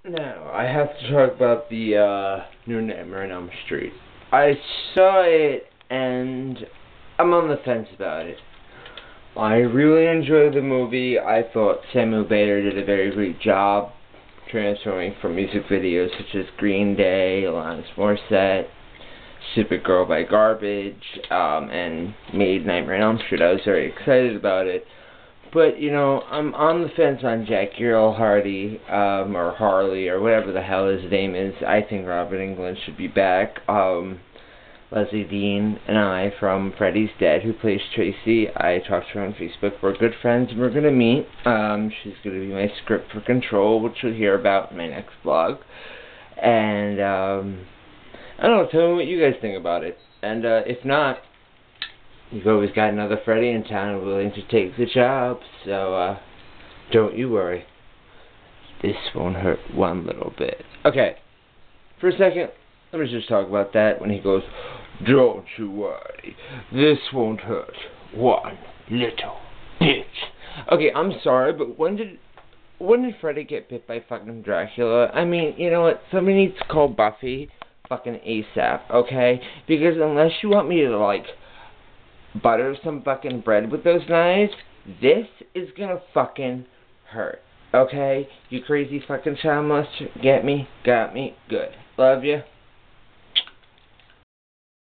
Now, I have to talk about the new Nightmare on Elm Street. I saw it, and I'm on the fence about it. I really enjoyed the movie. I thought Samuel Bader did a very great job transforming from music videos such as Green Day, Alanis Morissette, Supergirl by Garbage, and made Nightmare on Elm Street. I was very excited about it. But, you know, I'm on the fence on Jackie Earle Hardy, or Harley, or whatever the hell his name is. I think Robert Englund should be back. Leslie Dean and I from Freddy's Dead, who plays Tracy, I talked to her on Facebook. We're good friends, and we're going to meet. She's going to be my script for Control, which you'll hear about in my next vlog. And, I don't know, tell me what you guys think about it. And, if not, you've always got another Freddy in town willing to take the job, so, don't you worry. This won't hurt one little bit. Okay, for a second, let me just talk about that when he goes, "Don't you worry, this won't hurt one little bit." Okay, I'm sorry, but when did Freddy get bit by fucking Dracula? I mean, you know what, somebody needs to call Buffy fucking ASAP, okay? Because unless you want me to, like, butter some fucking bread with those knives, this is gonna fucking hurt, okay? You crazy fucking child molester, get me? Got me? Good. Love you.